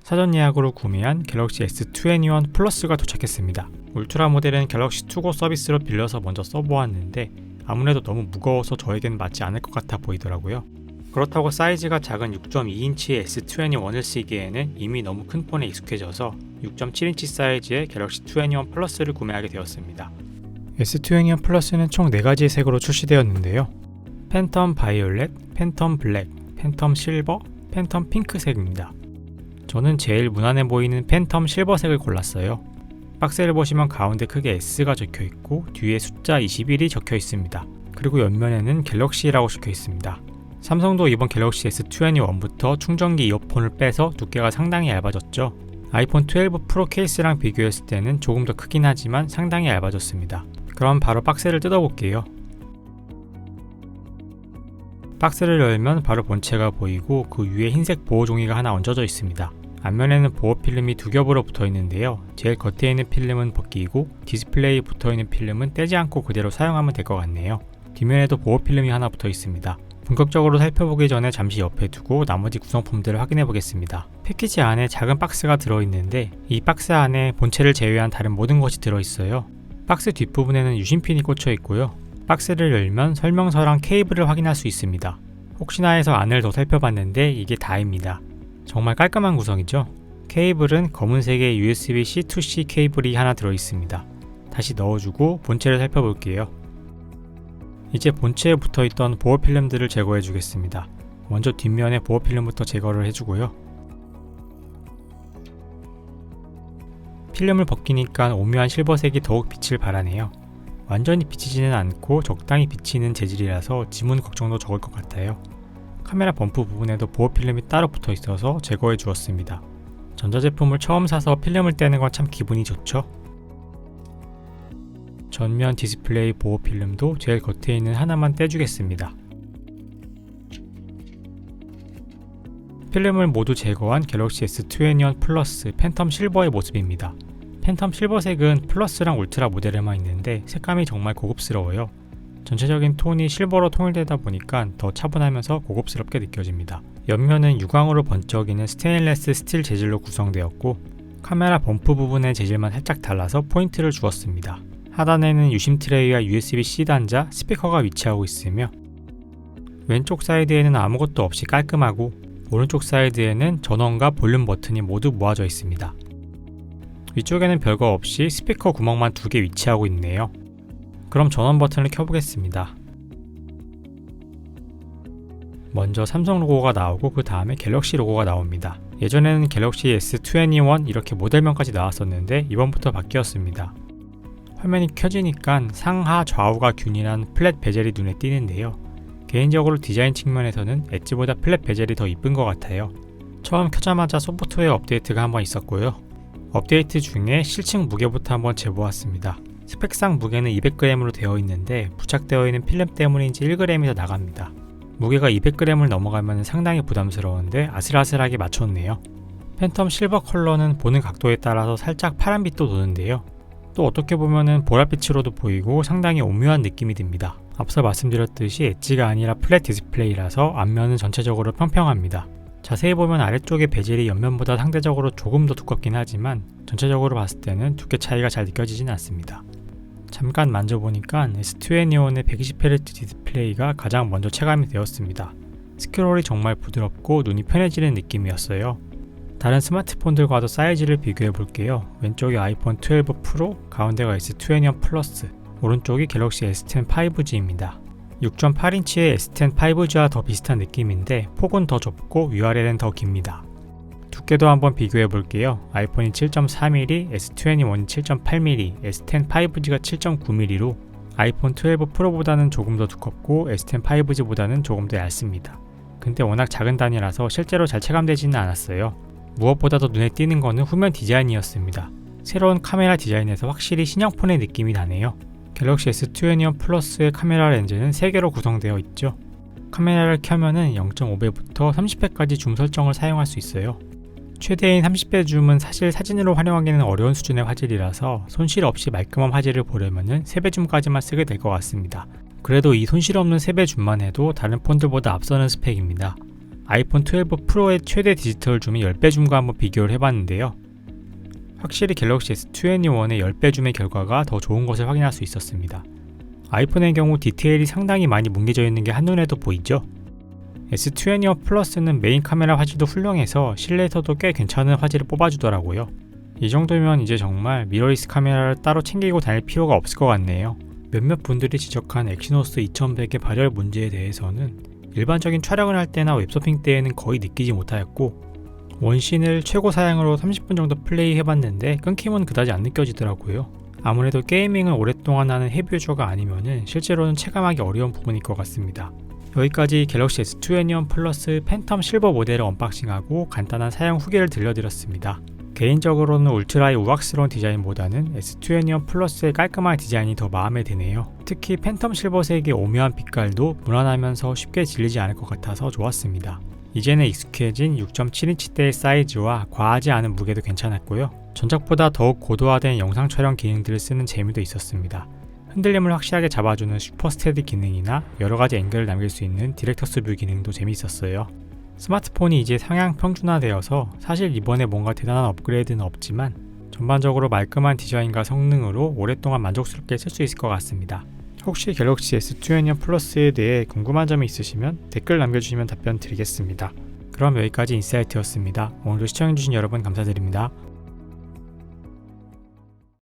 사전 예약으로 구매한 갤럭시 S21 플러스가 도착했습니다. 울트라 모델은 갤럭시 투고 서비스로 빌려서 먼저 써보았는데 아무래도 너무 무거워서 저에겐 맞지 않을 것 같아 보이더라고요. 그렇다고 사이즈가 작은 6.2인치의 S21을 쓰기에는 이미 너무 큰 폰에 익숙해져서 6.7인치 사이즈의 갤럭시 21 플러스를 구매하게 되었습니다. S21 플러스는 총 4가지의 색으로 출시되었는데요. 팬텀 바이올렛, 팬텀 블랙, 팬텀 실버, 팬텀 핑크색입니다. 저는 제일 무난해 보이는 팬텀 실버색을 골랐어요. 박스를 보시면 가운데 크게 S가 적혀있고 뒤에 숫자 21이 적혀있습니다. 그리고 옆면에는 갤럭시라고 적혀있습니다. 삼성도 이번 갤럭시 S21부터 충전기 이어폰을 빼서 두께가 상당히 얇아졌죠. 아이폰 12 프로 케이스랑 비교했을 때는 조금 더 크긴 하지만 상당히 얇아졌습니다. 그럼 바로 박스를 뜯어볼게요. 박스를 열면 바로 본체가 보이고 그 위에 흰색 보호 종이가 하나 얹어져 있습니다. 앞면에는 보호 필름이 두 겹으로 붙어 있는데요. 제일 겉에 있는 필름은 벗기고 디스플레이에 붙어 있는 필름은 떼지 않고 그대로 사용하면 될 것 같네요. 뒷면에도 보호 필름이 하나 붙어 있습니다. 본격적으로 살펴보기 전에 잠시 옆에 두고 나머지 구성품들을 확인해 보겠습니다. 패키지 안에 작은 박스가 들어있는데 이 박스 안에 본체를 제외한 다른 모든 것이 들어있어요. 박스 뒷부분에는 유심핀이 꽂혀 있고요. 박스를 열면 설명서랑 케이블을 확인할 수 있습니다. 혹시나 해서 안을 더 살펴봤는데 이게 다입니다. 정말 깔끔한 구성이죠? 케이블은 검은색의 USB-C to C 케이블이 하나 들어있습니다. 다시 넣어주고 본체를 살펴볼게요. 이제 본체에 붙어있던 보호 필름들을 제거해 주겠습니다. 먼저 뒷면에 보호 필름부터 제거를 해주고요. 필름을 벗기니까 오묘한 실버색이 더욱 빛을 발하네요. 완전히 비치지는 않고 적당히 비치는 재질이라서 지문 걱정도 적을 것 같아요. 카메라 범프 부분에도 보호 필름이 따로 붙어 있어서 제거해 주었습니다. 전자제품을 처음 사서 필름을 떼는 건 참 기분이 좋죠? 전면 디스플레이 보호 필름도 제일 겉에 있는 하나만 떼주겠습니다. 필름을 모두 제거한 갤럭시 S21 플러스 팬텀 실버의 모습입니다. 팬텀 실버색은 플러스랑 울트라 모델에만 있는데 색감이 정말 고급스러워요. 전체적인 톤이 실버로 통일되다 보니까 더 차분하면서 고급스럽게 느껴집니다. 옆면은 유광으로 번쩍이는 스테인레스 스틸 재질로 구성되었고 카메라 범프 부분의 재질만 살짝 달라서 포인트를 주었습니다. 하단에는 유심 트레이와 USB-C 단자, 스피커가 위치하고 있으며 왼쪽 사이드에는 아무것도 없이 깔끔하고 오른쪽 사이드에는 전원과 볼륨 버튼이 모두 모아져 있습니다. 위쪽에는 별거 없이 스피커 구멍만 2개 위치하고 있네요. 그럼 전원 버튼을 켜보겠습니다. 먼저 삼성 로고가 나오고 그 다음에 갤럭시 로고가 나옵니다. 예전에는 갤럭시 S21 이렇게 모델명까지 나왔었는데 이번부터 바뀌었습니다. 화면이 켜지니까 상하 좌우가 균일한 플랫 베젤이 눈에 띄는데요. 개인적으로 디자인 측면에서는 엣지보다 플랫 베젤이 더 이쁜 것 같아요. 처음 켜자마자 소프트웨어 업데이트가 한번 있었고요. 업데이트 중에 실측 무게부터 한번 재보았습니다. 스펙상 무게는 200g으로 되어 있는데 부착되어 있는 필름 때문인지 1g이 더 나갑니다. 무게가 200g을 넘어가면 상당히 부담스러운데 아슬아슬하게 맞췄네요. 팬텀 실버 컬러는 보는 각도에 따라서 살짝 파란빛도 도는데요. 또 어떻게 보면은 보랏빛으로도 보이고 상당히 오묘한 느낌이 듭니다. 앞서 말씀드렸듯이 엣지가 아니라 플랫 디스플레이라서 앞면은 전체적으로 평평합니다. 자세히 보면 아래쪽의 베젤이 옆면보다 상대적으로 조금 더 두껍긴 하지만 전체적으로 봤을 때는 두께 차이가 잘 느껴지진 않습니다. 잠깐 만져보니까 S21의 120Hz 디스플레이가 가장 먼저 체감이 되었습니다. 스크롤이 정말 부드럽고 눈이 편해지는 느낌이었어요. 다른 스마트폰들과도 사이즈를 비교해 볼게요. 왼쪽이 아이폰 12 프로, 가운데가 S21 플러스, 오른쪽이 갤럭시 S10 5G입니다. 6.8인치의 S10 5G와 더 비슷한 느낌인데 폭은 더 좁고 위아래는 더 깁니다. 두께도 한번 비교해 볼게요. 아이폰이 7.4mm, S21이 7.8mm, S10 5G가 7.9mm로 아이폰 12 프로보다는 조금 더 두껍고 S10 5G보다는 조금 더 얇습니다. 근데 워낙 작은 단위라서 실제로 잘 체감되지는 않았어요. 무엇보다도 눈에 띄는 거는 후면 디자인이었습니다. 새로운 카메라 디자인에서 확실히 신형폰의 느낌이 나네요. 갤럭시 S21 플러스의 카메라 렌즈는 3개로 구성되어 있죠. 카메라를 켜면은 0.5배부터 30배까지 줌 설정을 사용할 수 있어요. 최대인 30배 줌은 사실 사진으로 활용하기는 어려운 수준의 화질이라서 손실 없이 말끔한 화질을 보려면은 3배 줌까지만 쓰게 될 것 같습니다. 그래도 이 손실 없는 3배 줌만 해도 다른 폰들보다 앞서는 스펙입니다. 아이폰 12 프로의 최대 디지털 줌이 10배 줌과 한번 비교를 해봤는데요. 확실히 갤럭시 S21의 10배 줌의 결과가 더 좋은 것을 확인할 수 있었습니다. 아이폰의 경우 디테일이 상당히 많이 뭉개져 있는 게 한눈에도 보이죠? S21 플러스는 메인 카메라 화질도 훌륭해서 실내에서도 꽤 괜찮은 화질을 뽑아주더라고요. 이 정도면 이제 정말 미러리스 카메라를 따로 챙기고 다닐 필요가 없을 것 같네요. 몇몇 분들이 지적한 엑시노스 2100의 발열 문제에 대해서는 일반적인 촬영을 할 때나 웹서핑 때에는 거의 느끼지 못하였고, 원신을 최고 사양으로 30분 정도 플레이 해봤는데 끊김은 그다지 안 느껴지더라고요. 아무래도 게이밍을 오랫동안 하는 헤비 유저가 아니면은 실제로는 체감하기 어려운 부분일 것 같습니다. 여기까지 갤럭시 S21 플러스 팬텀 실버 모델을 언박싱하고 간단한 사용 후기를 들려드렸습니다. 개인적으로는 울트라의 우악스러운 디자인보다는 S21 플러스의 깔끔한 디자인이 더 마음에 드네요. 특히 팬텀 실버색의 오묘한 빛깔도 무난하면서 쉽게 질리지 않을 것 같아서 좋았습니다. 이제는 익숙해진 6.7인치대의 사이즈와 과하지 않은 무게도 괜찮았고요. 전작보다 더욱 고도화된 영상 촬영 기능들을 쓰는 재미도 있었습니다. 흔들림을 확실하게 잡아주는 슈퍼 스테디 기능이나 여러가지 앵글을 남길 수 있는 디렉터스 뷰 기능도 재미있었어요. 스마트폰이 이제 상향 평준화되어서 사실 이번에 뭔가 대단한 업그레이드는 없지만 전반적으로 말끔한 디자인과 성능으로 오랫동안 만족스럽게 쓸 수 있을 것 같습니다. 혹시 갤럭시 S21 플러스에 대해 궁금한 점이 있으시면 댓글 남겨주시면 답변 드리겠습니다. 그럼 여기까지 인사이트였습니다. 오늘도 시청해주신 여러분 감사드립니다.